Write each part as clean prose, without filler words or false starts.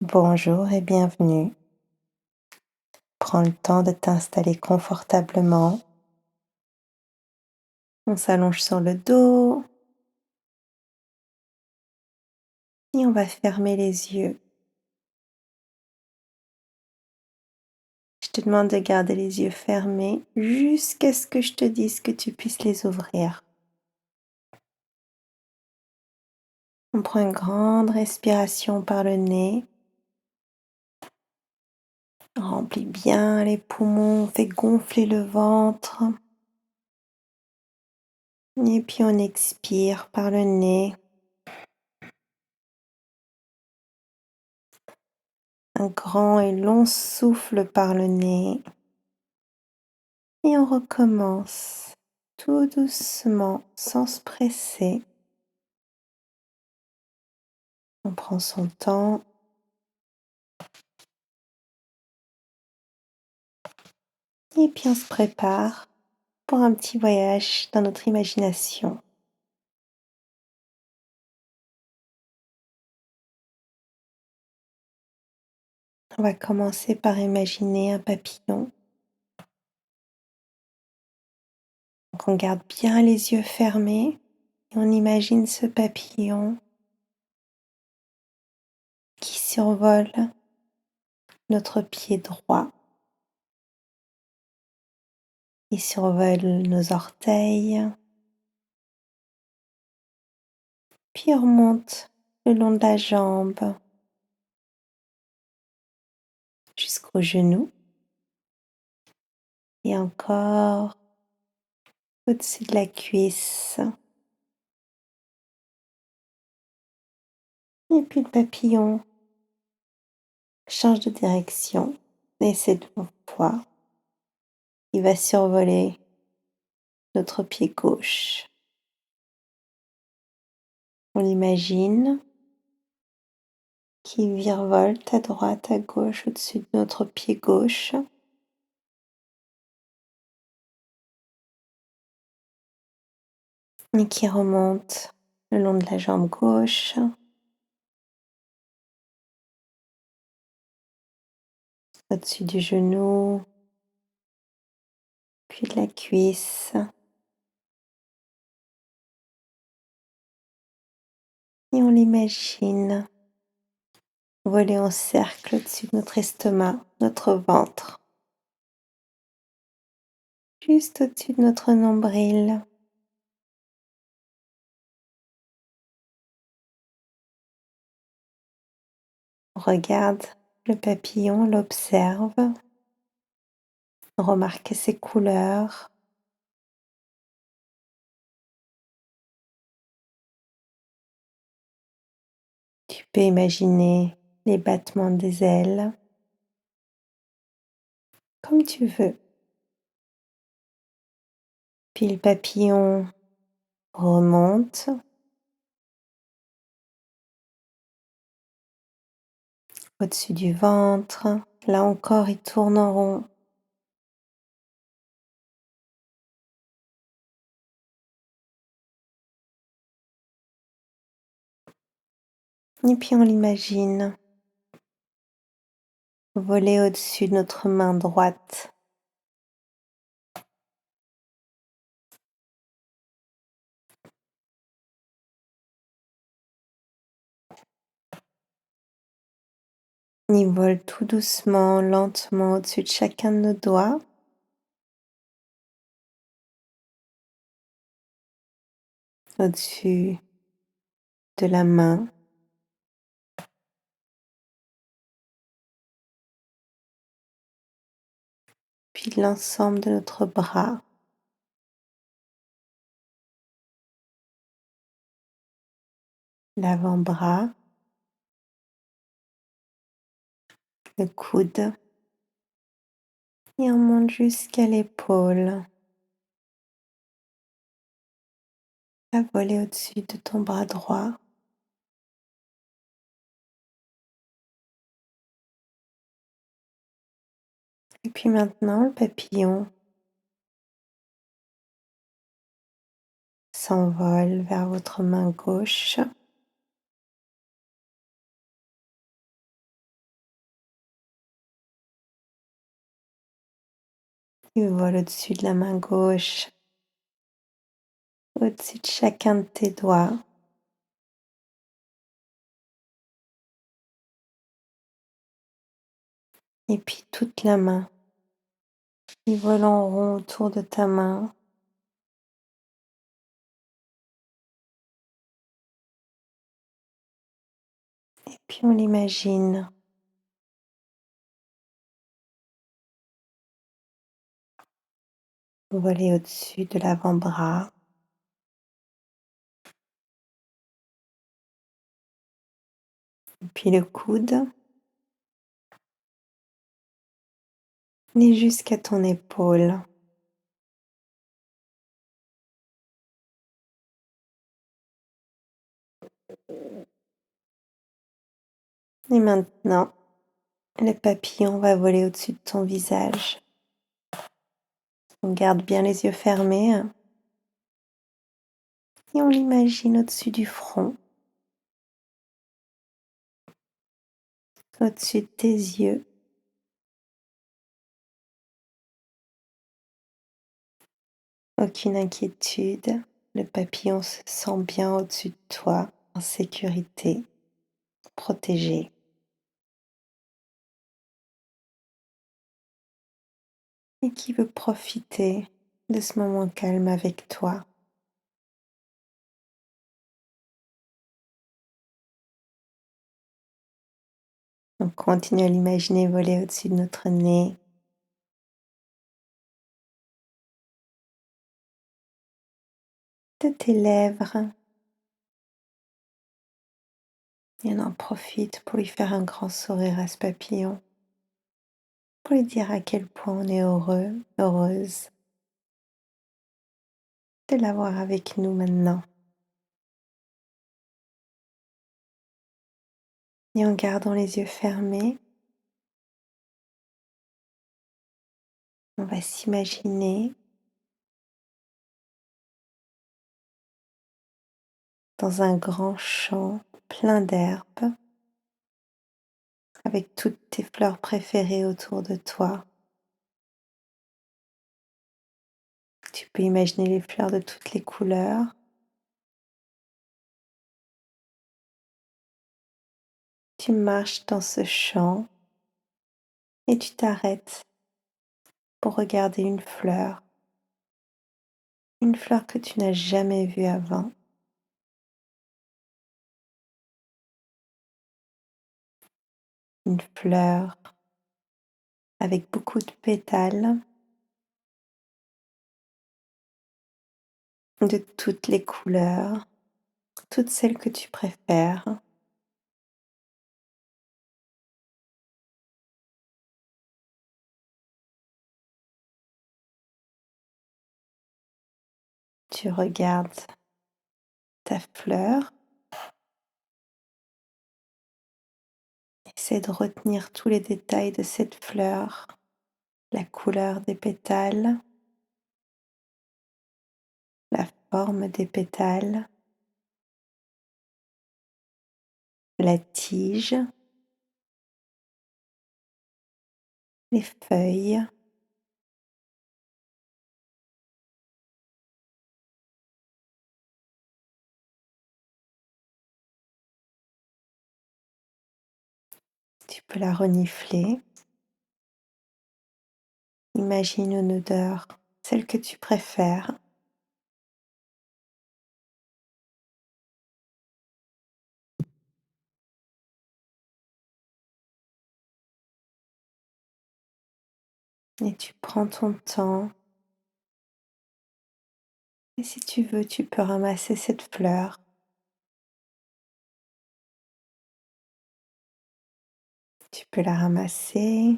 Bonjour et bienvenue. Prends le temps de t'installer confortablement. On s'allonge sur le dos et on va fermer les yeux. Je te demande de garder les yeux fermés jusqu'à ce que je te dise que tu puisses les ouvrir. On prend une grande respiration par le nez. On remplit bien les poumons, on fait gonfler le ventre. Et puis on expire par le nez. Un grand et long souffle par le nez. Et on recommence tout doucement, sans se presser. On prend son temps. Et puis on se prépare pour un petit voyage dans notre imagination. On va commencer par imaginer un papillon. Donc on garde bien les yeux fermés et on imagine ce papillon qui survole notre pied droit. Il survole nos orteils, puis il remonte le long de la jambe jusqu'au genou et encore au-dessus de la cuisse. Et puis le papillon change de direction et cette fois, il va survoler notre pied gauche. On l'imagine qui virevolte à droite, à gauche, au-dessus de notre pied gauche. Et qui remonte le long de la jambe gauche, au-dessus du genou, puis de la cuisse. Et on l'imagine voler en cercle au-dessus de notre estomac, notre ventre, juste au-dessus de notre nombril. On regarde le papillon, l'observe, on remarque ses couleurs. Tu peux imaginer les battements des ailes, comme tu veux. Puis le papillon remonte, au-dessus du ventre. Là encore, il tourne en rond. Et puis on l'imagine voler au-dessus de notre main droite. Il vole tout doucement, lentement au-dessus de chacun de nos doigts. Au-dessus de la main. Puis l'ensemble de notre bras. L'avant-bras. Le coude. Et on monte jusqu'à l'épaule. À voler au-dessus de ton bras droit. Et puis maintenant, le papillon s'envole vers votre main gauche. Il vole au-dessus de la main gauche, au-dessus de chacun de tes doigts. Et puis toute la main. Il vole en rond autour de ta main. Et puis on l'imagine voler au-dessus de l'avant-bras, puis le coude, et jusqu'à ton épaule. Et maintenant, le papillon va voler au-dessus de ton visage. On garde bien les yeux fermés et on l'imagine au-dessus du front, au-dessus de tes yeux. Aucune inquiétude, le papillon se sent bien au-dessus de toi, en sécurité, protégé. Et qui veut profiter de ce moment calme avec toi. On continue à l'imaginer voler au-dessus de notre nez, de tes lèvres, et on en profite pour lui faire un grand sourire à ce papillon, pour lui dire à quel point on est heureux, heureuse de l'avoir avec nous maintenant. Et en gardant les yeux fermés, on va s'imaginer dans un grand champ plein d'herbes, avec toutes tes fleurs préférées autour de toi. Tu peux imaginer les fleurs de toutes les couleurs. Tu marches dans ce champ et tu t'arrêtes pour regarder une fleur que tu n'as jamais vue avant. Une fleur avec beaucoup de pétales de toutes les couleurs, toutes celles que tu préfères. Tu regardes ta fleur, essaie de retenir tous les détails de cette fleur, la couleur des pétales, la forme des pétales, la tige, les feuilles. Tu peux la renifler. Imagine une odeur, celle que tu préfères. Et tu prends ton temps. Et si tu veux, tu peux ramasser cette fleur. Tu peux la ramasser,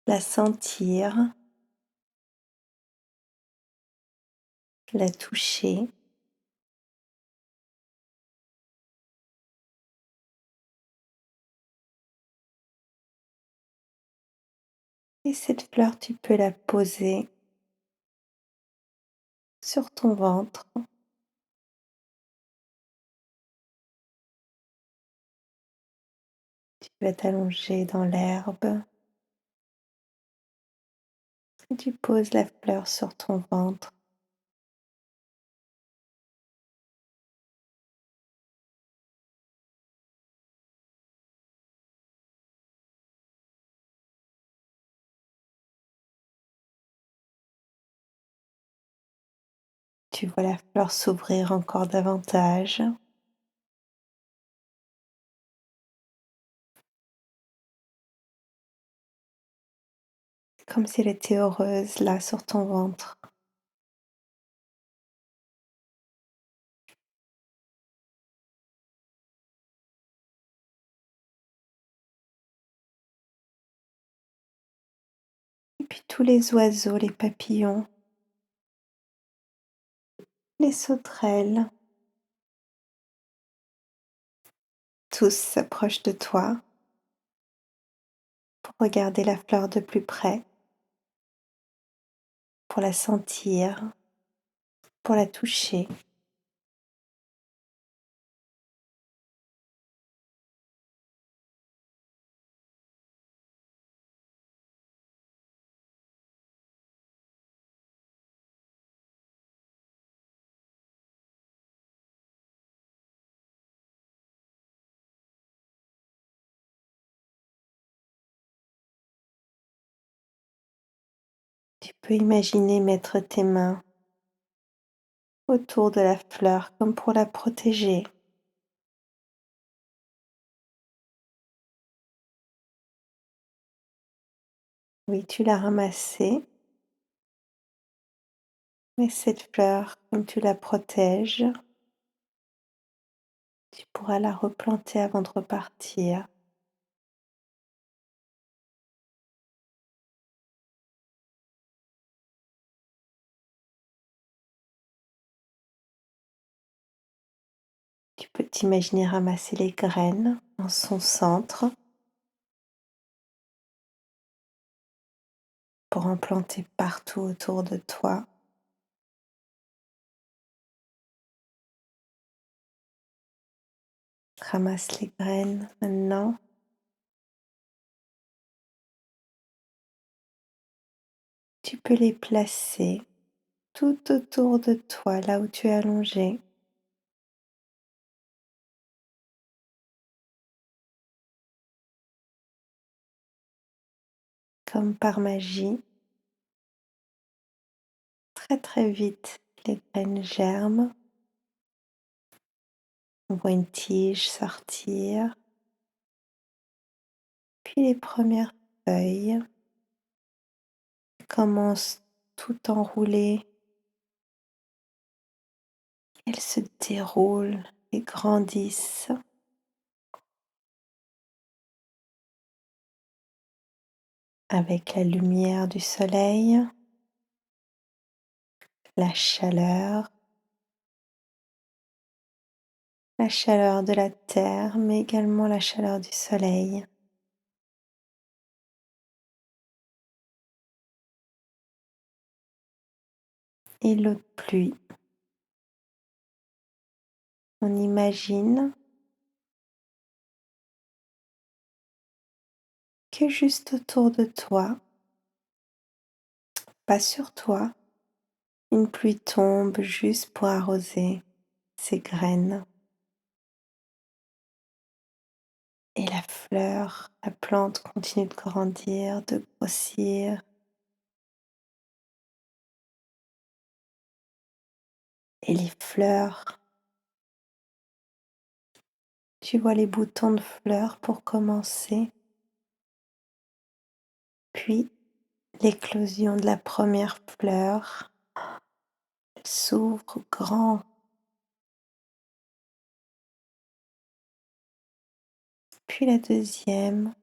la sentir, la toucher. Et cette fleur, tu peux la poser sur ton ventre. Tu vas t'allonger dans l'herbe et tu poses la fleur sur ton ventre. Tu vois la fleur s'ouvrir encore davantage, comme si elle était heureuse là sur ton ventre. Et puis tous les oiseaux, les papillons, les sauterelles, tous s'approchent de toi pour regarder la fleur de plus près, pour la sentir, pour la toucher. Tu peux imaginer mettre tes mains autour de la fleur comme pour la protéger. Oui, tu l'as ramassée, mais cette fleur, comme tu la protèges, tu pourras la replanter avant de repartir. Tu peux t'imaginer ramasser les graines en son centre pour en planter partout autour de toi. Ramasse les graines maintenant. Tu peux les placer tout autour de toi, là où tu es allongé, comme par magie. Très très vite, les graines germent. On voit une tige sortir, puis les premières feuilles commencent tout enroulées. Elles se déroulent et grandissent avec la lumière du soleil, la chaleur de la terre, mais également la chaleur du soleil. Et l'eau de pluie. On imagine que juste autour de toi, pas sur toi, une pluie tombe juste pour arroser ces graines. Et la fleur, la plante continue de grandir, de grossir. Et les fleurs, tu vois les boutons de fleurs pour commencer, puis l'éclosion de la première fleur. Elle s'ouvre grand, puis la deuxième,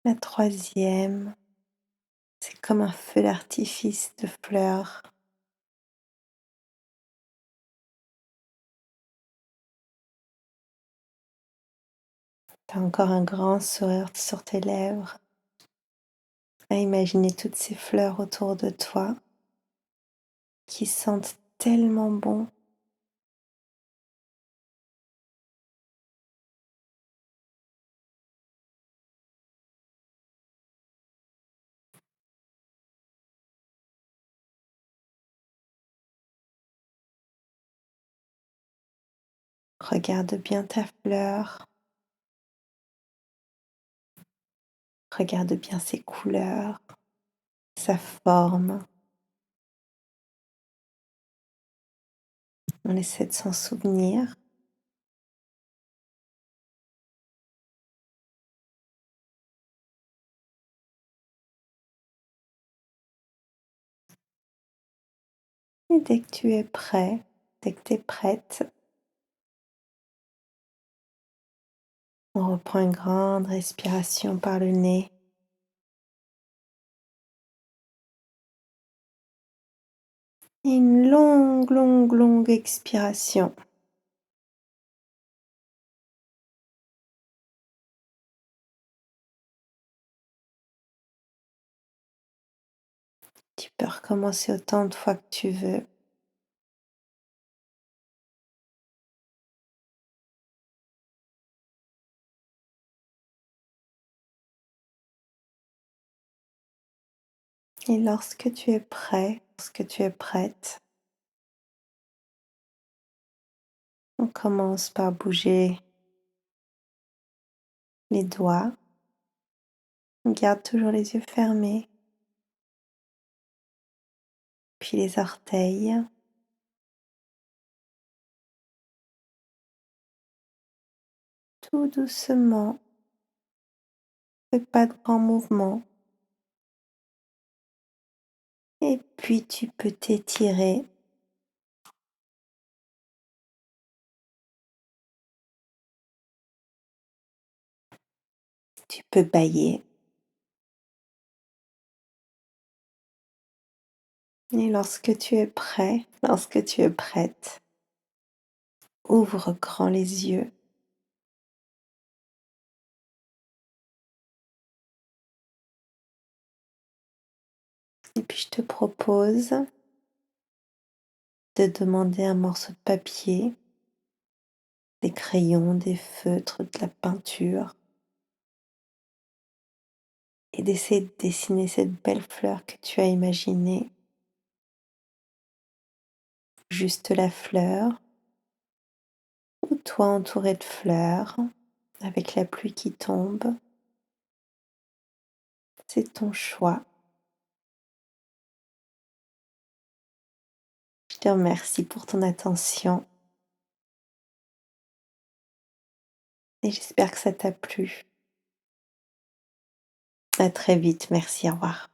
la troisième. C'est comme un feu d'artifice de fleurs. Tu as encore un grand sourire sur tes lèvres à imaginer toutes ces fleurs autour de toi qui sentent tellement bon. Regarde bien ta fleur, regarde bien ses couleurs, sa forme. On essaie de s'en souvenir. Et dès que tu es prêt, dès que tu es prête, on reprend une grande respiration par le nez. Et une longue, longue, longue expiration. Tu peux recommencer autant de fois que tu veux. Et lorsque tu es prêt, lorsque tu es prête, on commence par bouger les doigts. On garde toujours les yeux fermés. Puis les orteils, tout doucement. Fais pas de grands mouvements. Et puis tu peux t'étirer. Tu peux bâiller. Et lorsque tu es prêt, lorsque tu es prête, ouvre grand les yeux. Et puis je te propose de demander un morceau de papier, des crayons, des feutres, de la peinture, et d'essayer de dessiner cette belle fleur que tu as imaginée. Juste la fleur, ou toi entouré de fleurs, avec la pluie qui tombe. C'est ton choix. Je te remercie pour ton attention et j'espère que ça t'a plu. À très vite, merci, au revoir.